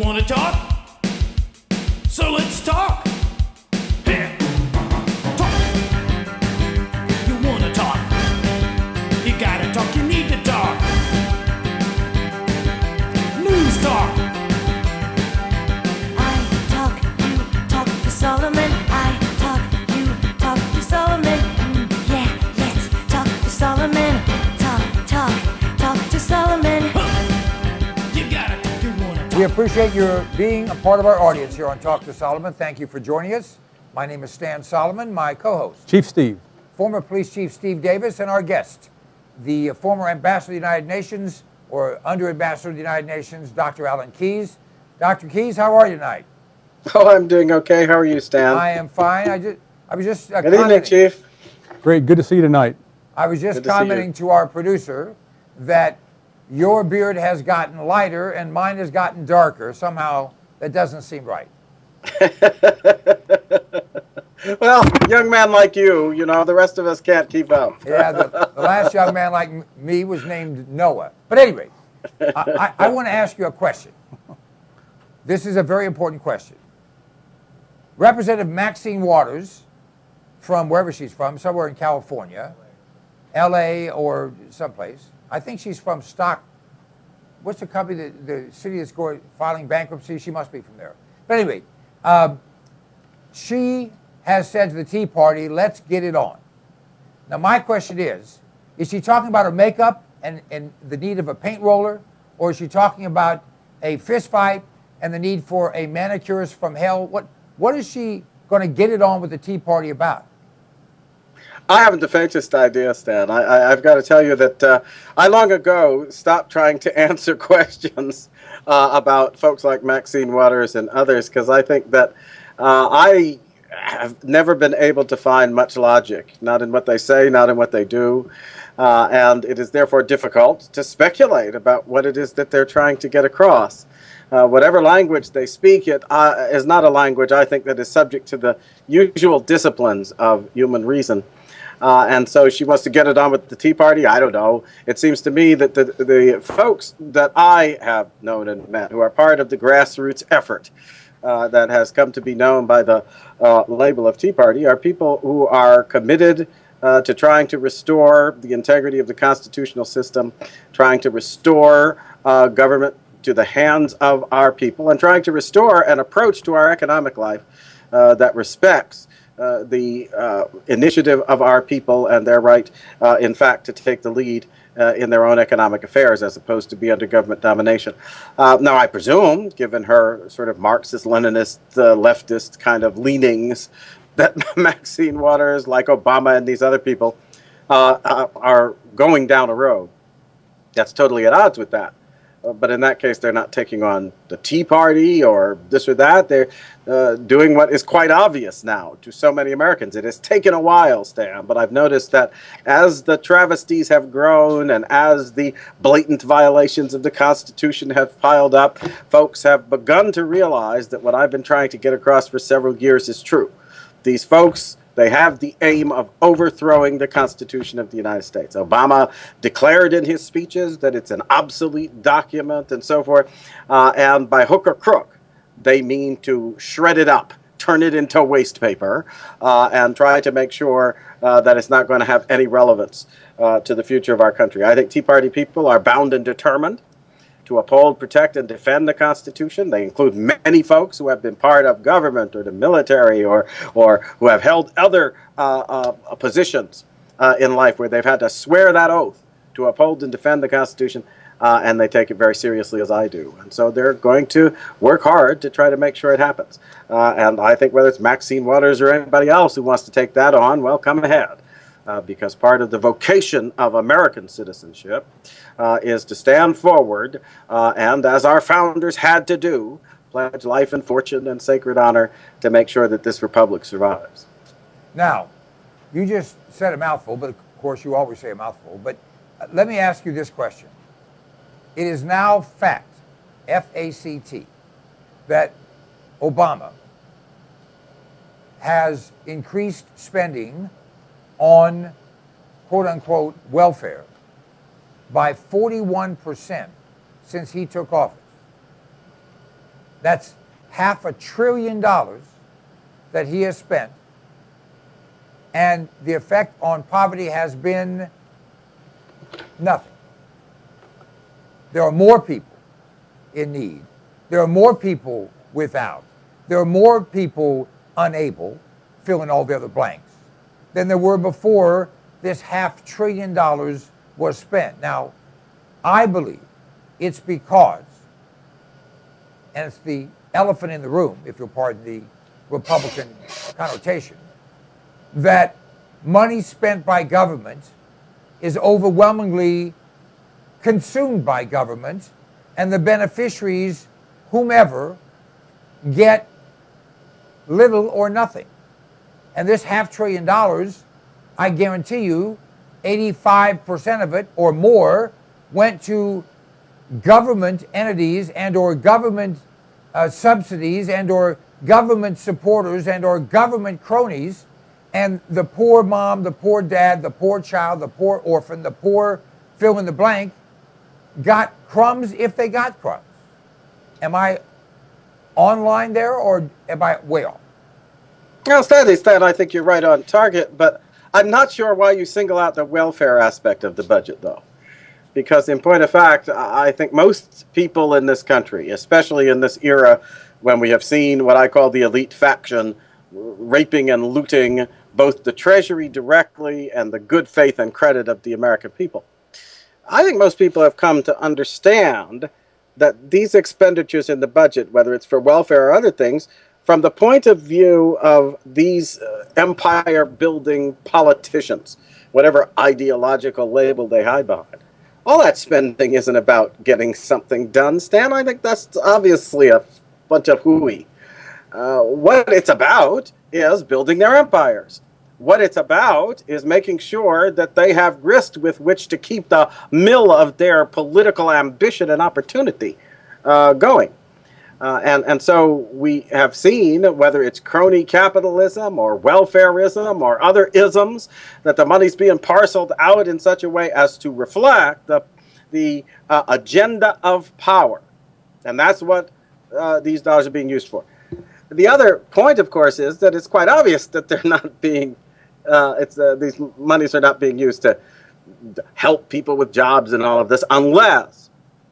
want to talk? So let's talk. Here. Talk. You want to talk? You gotta talk, you need to talk. News talk. I talk, you talk to Solomon. I talk, you talk to Solomon. Yeah, let's talk to Solomon. Talk to Solomon. You gotta talk, you wanna talk. We appreciate your being a part of our audience here on Talk to Solomon. Thank you for joining us. My name is Stan Solomon, my co-host, Chief Steve. former Police Chief Steve Davis, and our guest, the former Ambassador of the United Nations, or Under Ambassador of the United Nations, Dr. Alan Keyes. Dr. Keyes, how are you tonight? Oh, I'm doing okay. How are you, Stan? I am fine. I was just Good evening, Chief. Great, good to see you tonight. I was just Good to see you. commenting to our producer that your beard has gotten lighter and mine has gotten darker. Somehow that doesn't seem right. Well, young man like you, the rest of us can't keep up. Yeah, the last young man like me was named Noah. But anyway, I want to ask you a question. This is a very important question. Representative Maxine Waters, from wherever she's from, somewhere in California, LA or someplace. I think she's from what's the company, the city that's filing bankruptcy? She must be from there. But anyway, she has said to the Tea Party, let's get it on. Now my question is she talking about her makeup and the need of a paint roller, or is she talking about a fist fight and the need for a manicurist from hell? What is she going to get it on with the Tea Party about? I haven't the faintest idea, Stan. I've got to tell you that I long ago stopped trying to answer questions about folks like Maxine Waters and others, because I think that I have never been able to find much logic, not in what they say, not in what they do. And it is therefore difficult to speculate about what it is that they're trying to get across. Whatever language they speak, it is not a language, I think, that is subject to the usual disciplines of human reason. And so she wants to get it on with the Tea Party. I don't know. It seems to me that the folks that I have known and met who are part of the grassroots effort that has come to be known by the label of Tea Party are people who are committed to trying to restore the integrity of the constitutional system, trying to restore government to the hands of our people, and trying to restore an approach to our economic life that respects the initiative of our people and their right, in fact, to take the lead in their own economic affairs as opposed to be under government domination. Now, I presume, given her sort of Marxist, Leninist, leftist kind of leanings, that Maxine Waters, like Obama and these other people, are going down a road that's totally at odds with that. But in that case, they're not taking on the Tea Party or this or that. They're doing what is quite obvious now to so many Americans. It has taken a while, Stan, but I've noticed that as the travesties have grown and as the blatant violations of the Constitution have piled up, folks have begun to realize that what I've been trying to get across for several years is true. These folks, they have the aim of overthrowing the Constitution of the United States. Obama declared in his speeches that it's an obsolete document and so forth. And by hook or crook, they mean to shred it up, turn it into waste paper, and try to make sure that it's not going to have any relevance to the future of our country. I think Tea Party people are bound and determined to uphold, protect, and defend the Constitution. They include many folks who have been part of government or the military or who have held other positions in life where they've had to swear that oath to uphold and defend the Constitution, and they take it very seriously, as I do. And so they're going to work hard to try to make sure it happens. And I think whether it's Maxine Waters or anybody else who wants to take that on, well, come ahead. Because part of the vocation of American citizenship is to stand forward and, as our founders had to do, pledge life and fortune and sacred honor to make sure that this republic survives. Now, you just said a mouthful, but of course you always say a mouthful. But let me ask you this question. It is now fact, F-A-C-T, that Obama has increased spending on quote-unquote welfare by 41% since he took office. That's $500 billion that he has spent. And the effect on poverty has been nothing. There are more people in need. There are more people without. There are more people unable, fill in all the other blanks, than there were before this $500 billion was spent. Now, I believe it's because, and it's the elephant in the room, if you'll pardon the Republican connotation, that money spent by government is overwhelmingly consumed by government, and the beneficiaries, whomever, get little or nothing. And this $500 billion, I guarantee you, 85% of it or more went to government entities and or government subsidies and or government supporters and or government cronies, and the poor mom, the poor dad, the poor child, the poor orphan, the poor fill in the blank got crumbs if they got crumbs. Am I online there, or am I way off? Well, Stan, I think you're right on target, but I'm not sure why you single out the welfare aspect of the budget, though. Because in point of fact, I think most people in this country, especially in this era when we have seen what I call the elite faction raping and looting both the Treasury directly and the good faith and credit of the American people, I think most people have come to understand that these expenditures in the budget, whether it's for welfare or other things, from the point of view of these empire-building politicians, whatever ideological label they hide behind, all that spending isn't about getting something done, Stan. I think that's obviously a bunch of hooey. What it's about is building their empires. What it's about is making sure that they have grist with which to keep the mill of their political ambition and opportunity going. And so we have seen, whether it's crony capitalism or welfareism or other isms, that the money's being parceled out in such a way as to reflect the agenda of power. And that's what these dollars are being used for. The other point, of course, is that it's quite obvious that they're not being, these monies are not being used to help people with jobs and all of this, unless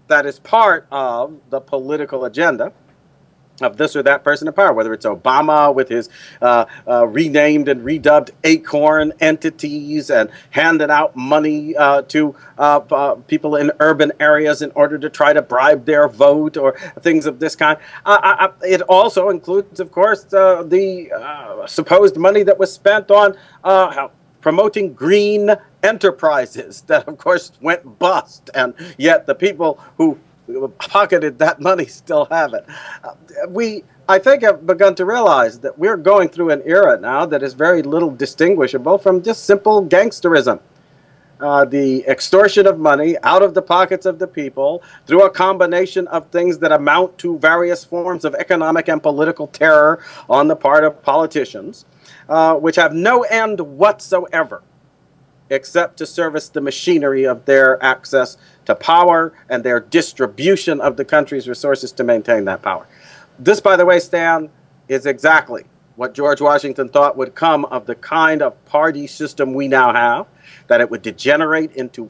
that is part of the political agenda of this or that person in power, whether it's Obama with his renamed and redubbed acorn entities and handing out money to people in urban areas in order to try to bribe their vote or things of this kind. It also includes, of course, the supposed money that was spent on promoting green enterprises that, of course, went bust, and yet the people who pocketed that money still have it. I think, have begun to realize that we're going through an era now that is very little distinguishable from just simple gangsterism. The extortion of money out of the pockets of the people through a combination of things that amount to various forms of economic and political terror on the part of politicians, which have no end whatsoever except to service the machinery of their access to power and their distribution of the country's resources to maintain that power. This, by the way, Stan, is exactly what George Washington thought would come of the kind of party system we now have, that it would degenerate into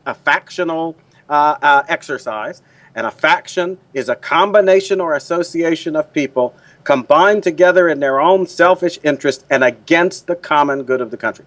a factional exercise. And a faction is a combination or association of people combined together in their own selfish interest and against the common good of the country.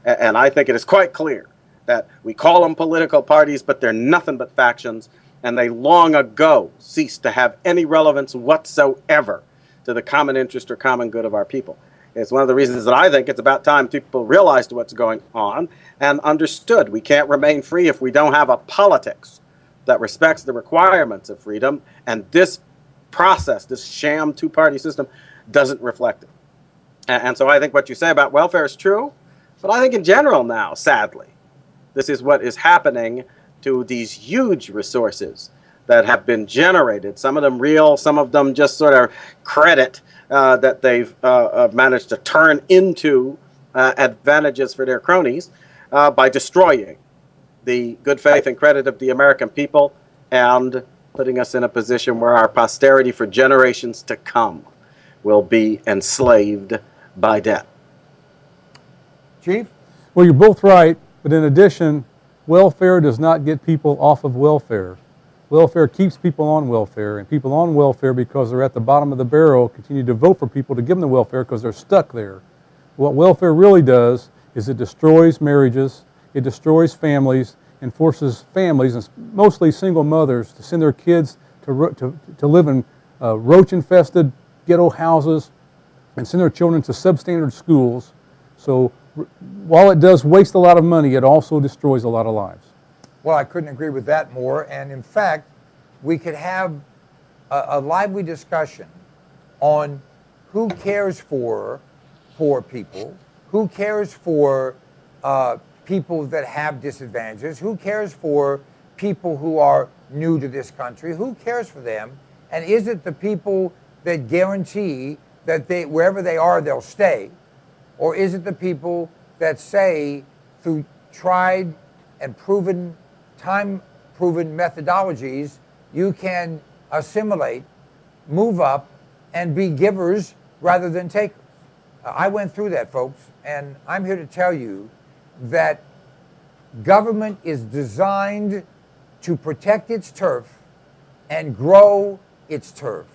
And I think it is quite clear that we call them political parties, but they're nothing but factions, and they long ago ceased to have any relevance whatsoever to the common interest or common good of our people. It's one of the reasons that I think it's about time people realized what's going on and understood we can't remain free if we don't have a politics that respects the requirements of freedom, and this process, this sham two-party system, doesn't reflect it. And so I think what you say about welfare is true, but I think in general now, sadly, this is what is happening to these huge resources that have been generated, some of them real, some of them just sort of credit that they've managed to turn into advantages for their cronies by destroying the good faith and credit of the American people and putting us in a position where our posterity for generations to come will be enslaved by debt. Chief? Well, you're both right, but in addition, welfare does not get people off of welfare. Welfare keeps people on welfare, and people on welfare, because they're at the bottom of the barrel, continue to vote for people to give them the welfare because they're stuck there. What welfare really does is it destroys marriages, it destroys families, and forces families, and mostly single mothers, to send their kids to live in roach-infested ghetto houses and send their children to substandard schools. So while it does waste a lot of money, it also destroys a lot of lives. Well, I couldn't agree with that more. And in fact, we could have a lively discussion on who cares for poor people, who cares for people that have disadvantages, who cares for people who are new to this country, who cares for them, and is it the people that guarantee that wherever they are, they'll stay, or is it the people that say through tried and proven, time-proven methodologies, you can assimilate, move up, and be givers rather than takers? I went through that, folks, and I'm here to tell you that government is designed to protect its turf and grow its turf.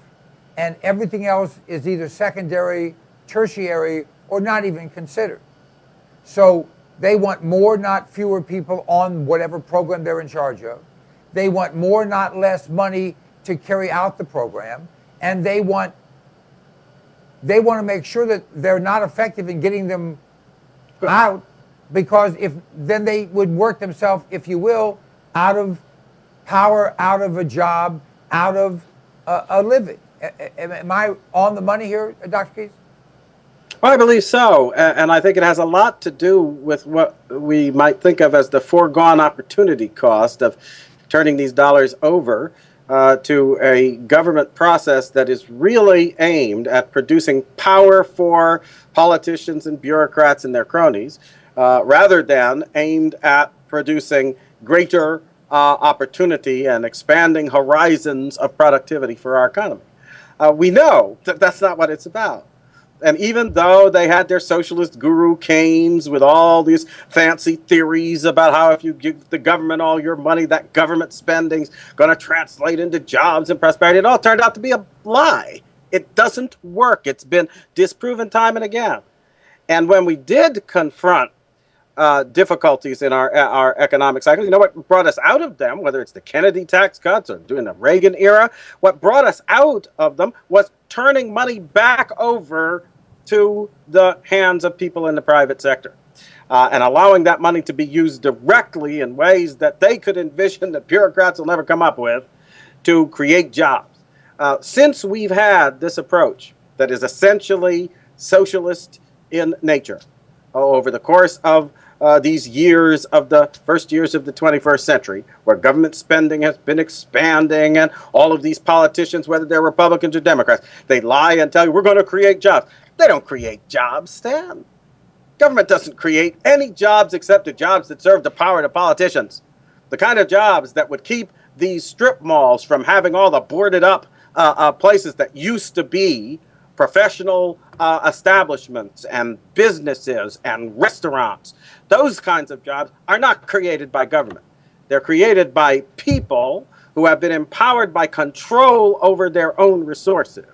And everything else is either secondary, tertiary, or not even considered. So they want more, not fewer people on whatever program they're in charge of. They want more, not less money to carry out the program. And they want to make sure that they're not effective in getting them out, because then they would work themselves, if you will, out of power, out of a job, out of a living. Am I on the money here, Dr. Keys? Well, I believe so, and I think it has a lot to do with what we might think of as the foregone opportunity cost of turning these dollars over to a government process that is really aimed at producing power for politicians and bureaucrats and their cronies, rather than aimed at producing greater opportunity and expanding horizons of productivity for our economy. We know that that's not what it's about. And even though they had their socialist guru Keynes with all these fancy theories about how if you give the government all your money, that government spending's going to translate into jobs and prosperity, it all turned out to be a lie. It doesn't work. It's been disproven time and again. And when we did confront difficulties in our economic cycle, you know what brought us out of them, whether it's the Kennedy tax cuts or during the Reagan era, what brought us out of them was turning money back over to the hands of people in the private sector and allowing that money to be used directly in ways that they could envision that bureaucrats will never come up with to create jobs. Since we've had this approach that is essentially socialist in nature over the course of these years of the first years of the 21st century, where government spending has been expanding and all of these politicians, whether they're Republicans or Democrats, they lie and tell you we're going to create jobs. They don't create jobs, Stan. Government doesn't create any jobs except the jobs that serve the power to politicians. The kind of jobs that would keep these strip malls from having all the boarded up places that used to be professional establishments and businesses and restaurants. Those kinds of jobs are not created by government. They're created by people who have been empowered by control over their own resources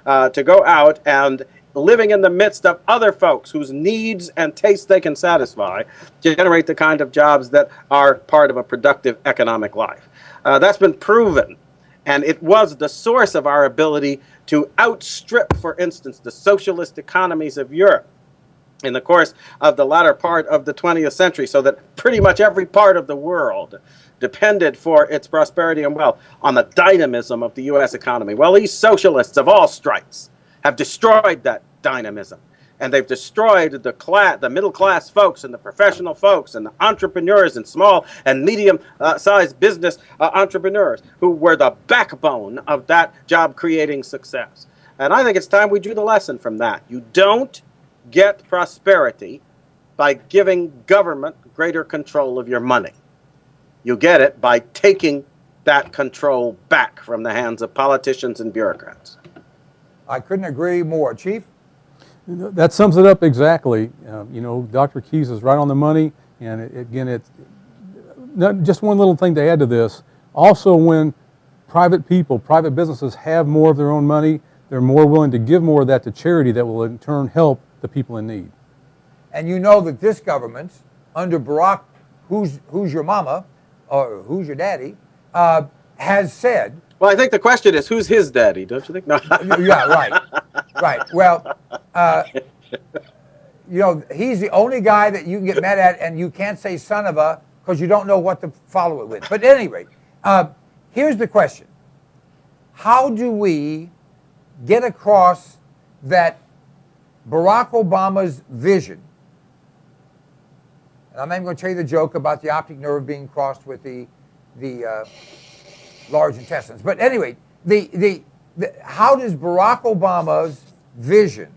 to go out and living in the midst of other folks whose needs and tastes they can satisfy, generate the kind of jobs that are part of a productive economic life. That's been proven. And it was the source of our ability to outstrip, for instance, the socialist economies of Europe in the course of the latter part of the 20th century, so that pretty much every part of the world depended for its prosperity and wealth on the dynamism of the U.S. economy. Well, these socialists of all stripes have destroyed that dynamism. And they've destroyed the middle-class folks and the professional folks and the entrepreneurs and small and medium-sized business entrepreneurs who were the backbone of that job-creating success. And I think it's time we drew the lesson from that. You don't get prosperity by giving government greater control of your money. You get it by taking that control back from the hands of politicians and bureaucrats. I couldn't agree more. Chief? That sums it up exactly. You know, Dr. Keyes is right on the money. And again, it's just one little thing to add to this. Also, when private people, private businesses have more of their own money, they're more willing to give more of that to charity that will in turn help the people in need. And you know that this government, under Barack, who's your mama, or who's your daddy, has said. Well, I think the question is, who's his daddy, don't you think? No. Yeah, right. Right. Well, you know, he's the only guy that you can get mad at, and you can't say son of a, because you don't know what to follow it with. But at any rate, here's the question. How do we get across that Barack Obama's vision, and I'm not even going to tell you the joke about the optic nerve being crossed with the large intestines, but anyway, how does Barack Obama's vision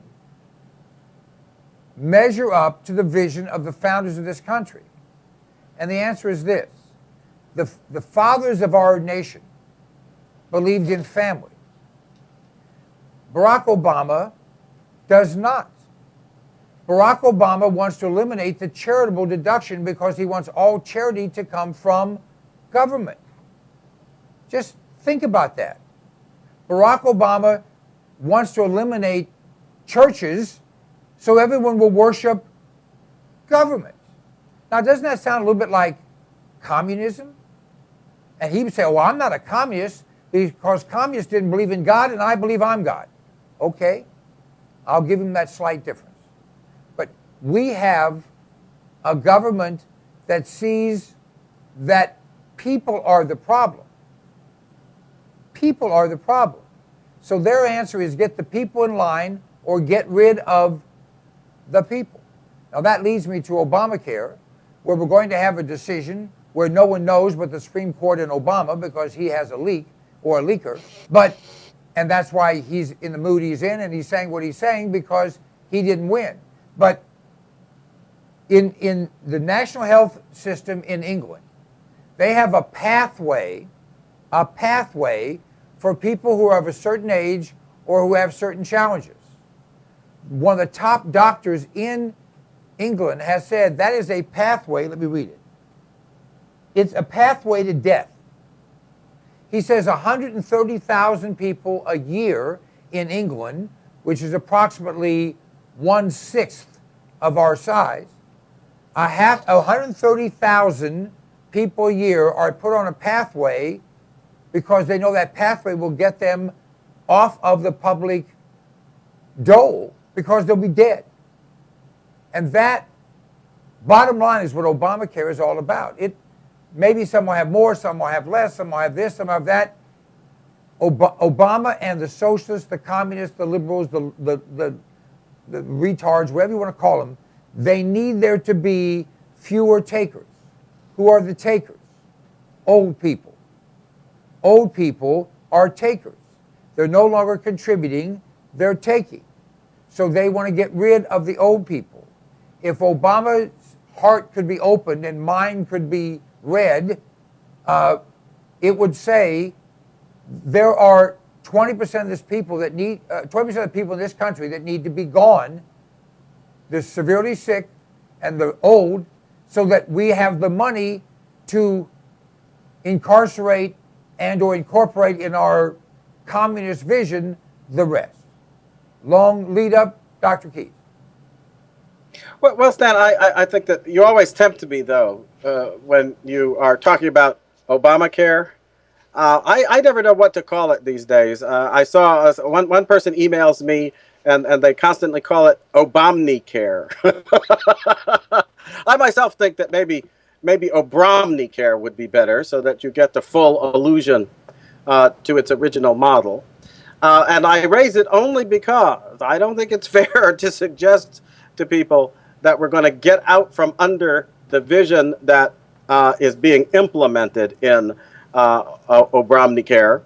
measure up to the vision of the founders of this country? And the answer is this. The fathers of our nation believed in family. Barack Obama does not. Barack Obama wants to eliminate the charitable deduction because he wants all charity to come from government. Just think about that. Barack Obama wants to eliminate churches so everyone will worship government. Now, doesn't that sound a little bit like communism? And he would say, well, I'm not a communist because communists didn't believe in God and I believe I'm God. Okay, I'll give him that slight difference. But we have a government that sees that people are the problem. People are the problem. So their answer is get the people in line or get rid of the people. Now that leads me to Obamacare, where we're going to have a decision where no one knows but the Supreme Court and Obama because he has a leak or a leaker. And that's why he's in the mood he's in, and he's saying what he's saying because he didn't win. But in the national health system in England, they have a pathway for people who are of a certain age or who have certain challenges. One of the top doctors in England has said that is a pathway, let me read it. It's a pathway to death. He says 130,000 people a year in England, which is approximately 1/6 of our size, 130,000 people a year are put on a pathway because they know that pathway will get them off of the public dole because they'll be dead. And that, bottom line, is what Obamacare is all about. Maybe some will have more, some will have less, some will have this, some will have that. Obama and the socialists, the communists, the liberals, the retards, whatever you want to call them, they need there to be fewer takers. Who are the takers? Old people. Old people are takers. They're no longer contributing, they're taking. So they want to get rid of the old people. If Obama's heart could be opened and mind could be read, it would say there are 20% of this people that need 20% of the people in this country that need to be gone, the severely sick and the old, so that we have the money to incarcerate and or incorporate in our communist vision the rest. Long lead up, Dr. Keyes. Well, Stan, I think that you always tempt me, though, when you are talking about Obamacare. I never know what to call it these days. I saw one person emails me, and they constantly call it Obamnicare. I myself think that maybe Obramnicare would be better, so that you get the full allusion to its original model. And I raise it only because I don't think it's fair to suggest to people that we're going to get out from under the vision that is being implemented in Obamacare.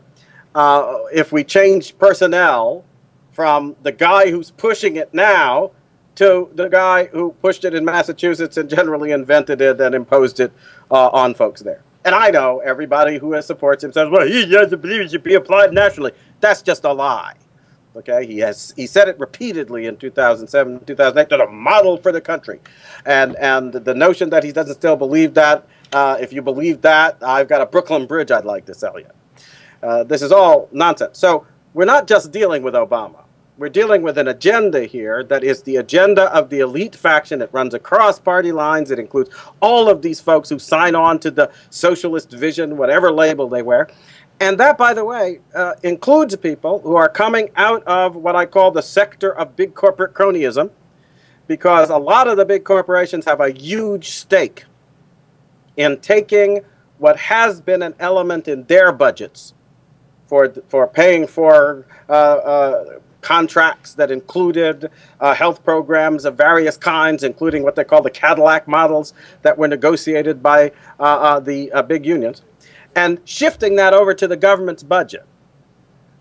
If we change personnel from the guy who's pushing it now to the guy who pushed it in Massachusetts and generally invented it and imposed it on folks there. And I know everybody who supports him says, well, he doesn't believe it should be applied nationally. That's just a lie. Okay, he said it repeatedly in 2007, 2008. They're a model for the country, and the notion that he doesn't still believe that, if you believe that, I've got a Brooklyn Bridge I'd like to sell you. This is all nonsense. So we're not just dealing with Obama. We're dealing with an agenda here that is the agenda of the elite faction. It runs across party lines. It includes all of these folks who sign on to the socialist vision, whatever label they wear. And that, by the way, includes people who are coming out of what I call the sector of big corporate cronyism, because a lot of the big corporations have a huge stake in taking what has been an element in their budgets for paying for contracts that included health programs of various kinds, including what they call the Cadillac models that were negotiated by the big unions, and shifting that over to the government's budget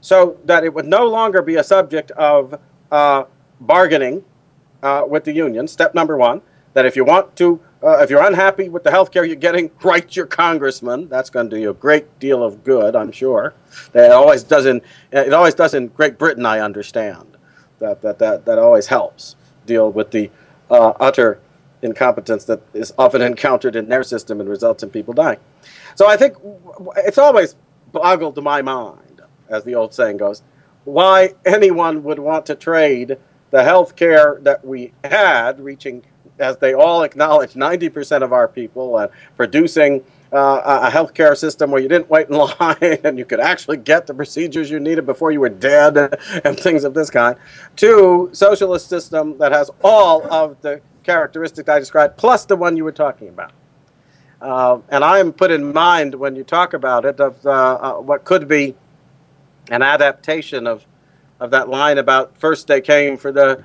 so that it would no longer be a subject of bargaining with the unions. Step number one, that if you want to, if you're unhappy with the health care you're getting, write your congressman. That's going to do you a great deal of good, I'm sure. It always does in Great Britain, I understand. That always helps deal with the utter incompetence that is often encountered in their system and results in people dying. So I think it's always boggled my mind, as the old saying goes, why anyone would want to trade the health care that we had, reaching, as they all acknowledge, 90% of our people, and producing a health care system where you didn't wait in line and you could actually get the procedures you needed before you were dead and things of this kind, to socialist system that has all of the characteristics I described, plus the one you were talking about. And I am put in mind, when you talk about it, of what could be an adaptation of that line about first they came for the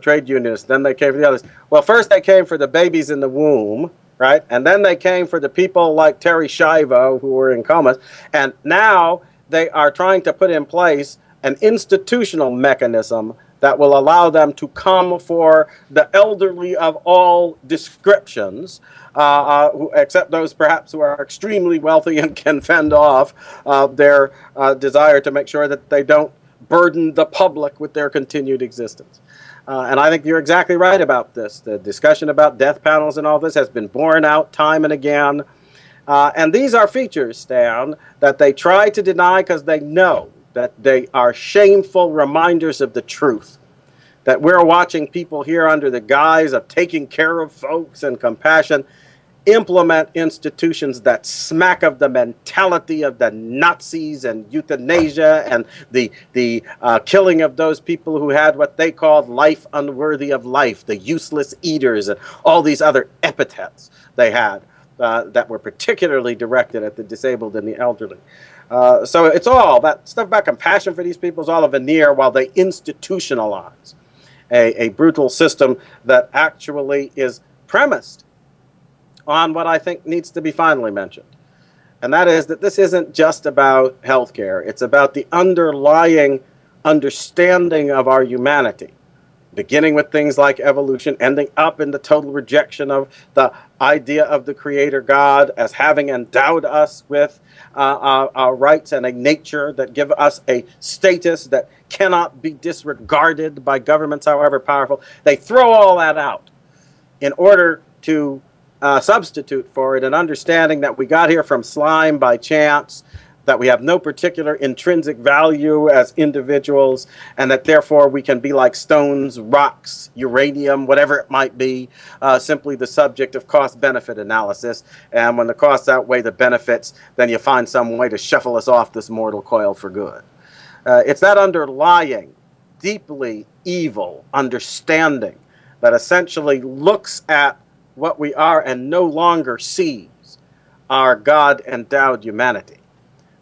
trade unionists, then they came for the others. Well, first they came for the babies in the womb, right? And then they came for the people like Terry Schiavo who were in comas. And now they are trying to put in place an institutional mechanism that will allow them to come for the elderly of all descriptions, except those perhaps who are extremely wealthy and can fend off their desire to make sure that they don't burden the public with their continued existence. And I think you're exactly right about this. The discussion about death panels and all this has been borne out time and again. And these are features, Stan, that they try to deny because they know that they are shameful reminders of the truth. That we're watching people here under the guise of taking care of folks and compassion implement institutions that smack of the mentality of the Nazis and euthanasia and the killing of those people who had what they called life unworthy of life, the useless eaters, and all these other epithets they had that were particularly directed at the disabled and the elderly. So it's all that stuff about compassion for these people is all a veneer while they institutionalize a brutal system that actually is premised on what I think needs to be finally mentioned. And that is that this isn't just about healthcare. It's about the underlying understanding of our humanity, beginning with things like evolution, ending up in the total rejection of the idea of the Creator God as having endowed us with our rights and a nature that give us a status that cannot be disregarded by governments, however powerful. They throw all that out in order to substitute for it an understanding that we got here from slime by chance, that we have no particular intrinsic value as individuals, and that therefore we can be like stones, rocks, uranium, whatever it might be, simply the subject of cost-benefit analysis. And when the costs outweigh the benefits, then you find some way to shuffle us off this mortal coil for good. It's that underlying, deeply evil understanding that essentially looks at what we are and no longer sees our God-endowed humanity.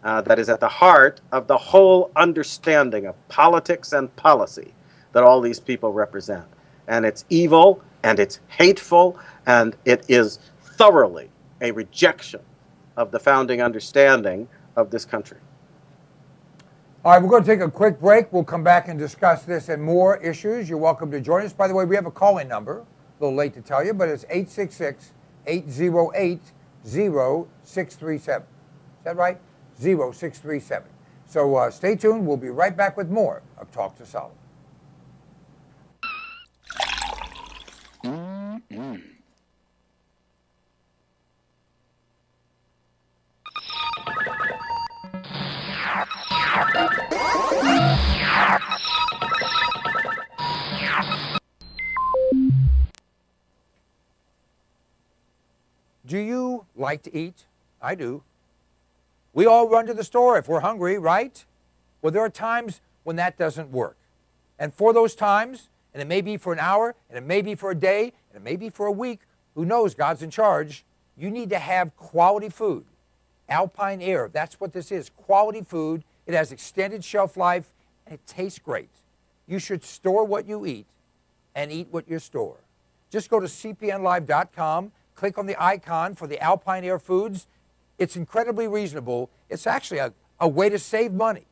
That is at the heart of the whole understanding of politics and policy that all these people represent. And it's evil, and it's hateful, and it is thoroughly a rejection of the founding understanding of this country. All right, we're going to take a quick break. We'll come back and discuss this and more issues. You're welcome to join us. By the way, we have a call-in number. A little late to tell you, but it's 866-808-2828. 0637. Is that right? 0637. So stay tuned. We'll be right back with more of Talk to Solomon. Do you like to eat? I do. We all run to the store if we're hungry, right? Well, there are times when that doesn't work. And for those times, and it may be for an hour, and it may be for a day, and it may be for a week, who knows, God's in charge, you need to have quality food. Alpine Air, that's what this is, quality food. It has extended shelf life, and it tastes great. You should store what you eat and eat what you store. Just go to cpnlive.com, click on the icon for the Alpine Air foods. It's incredibly reasonable. It's actually a way to save money.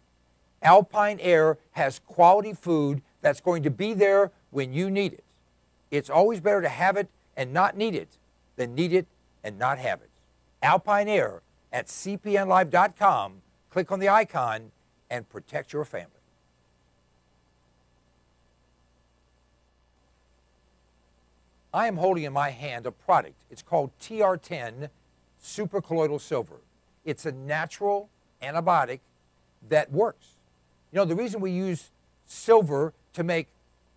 Alpine Air has quality food that's going to be there when you need it. It's always better to have it and not need it than need it and not have it. Alpine Air at cpnlive.com. Click on the icon and protect your family. I am holding in my hand a product. It's called TR10 Supercolloidal Silver. It's a natural antibiotic that works. You know, the reason we use silver to make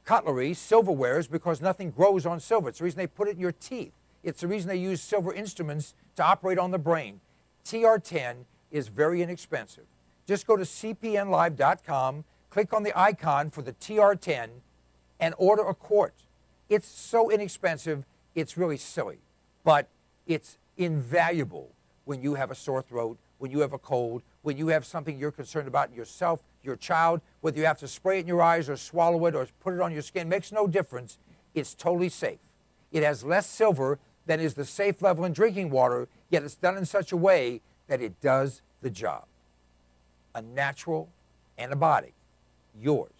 cutlery, silverware, is because nothing grows on silver. It's the reason they put it in your teeth. It's the reason they use silver instruments to operate on the brain. TR10 is very inexpensive. Just go to cpnlive.com, click on the icon for the TR10, and order a quart. It's so inexpensive, it's really silly. But it's invaluable when you have a sore throat, when you have a cold, when you have something you're concerned about yourself, your child, whether you have to spray it in your eyes or swallow it or put it on your skin, makes no difference. It's totally safe. It has less silver than is the safe level in drinking water, yet it's done in such a way that it does the job. A natural antibiotic, yours,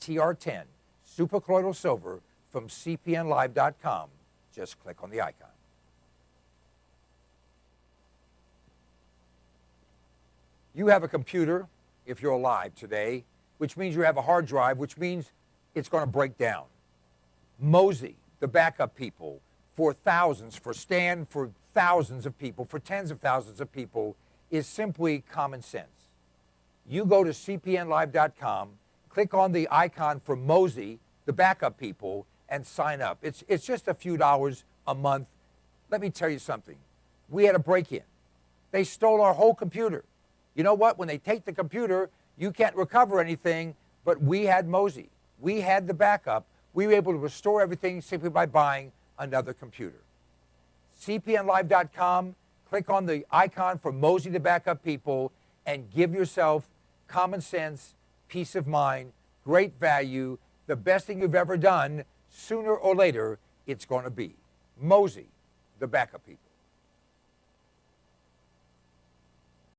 TR10, Supercolloidal Silver, from cpnlive.com. Just click on the icon. You have a computer, if you're alive today, which means you have a hard drive, which means it's going to break down. Mosey, the backup people, for thousands, for Stan, for thousands of people, for tens of thousands of people, is simply common sense. You go to cpnlive.com, click on the icon for Mosey, the backup people, and sign up. It's just a few dollars a month. Let me tell you something. We had a break-in. They stole our whole computer. You know what? When they take the computer, you can't recover anything, but we had Mosey. We had the backup. We were able to restore everything simply by buying another computer. cpnlive.com, click on the icon for Mosey, the backup people, and give yourself common sense, peace of mind, great value, the best thing you've ever done. Sooner or later, it's going to be Mosey, the backup people.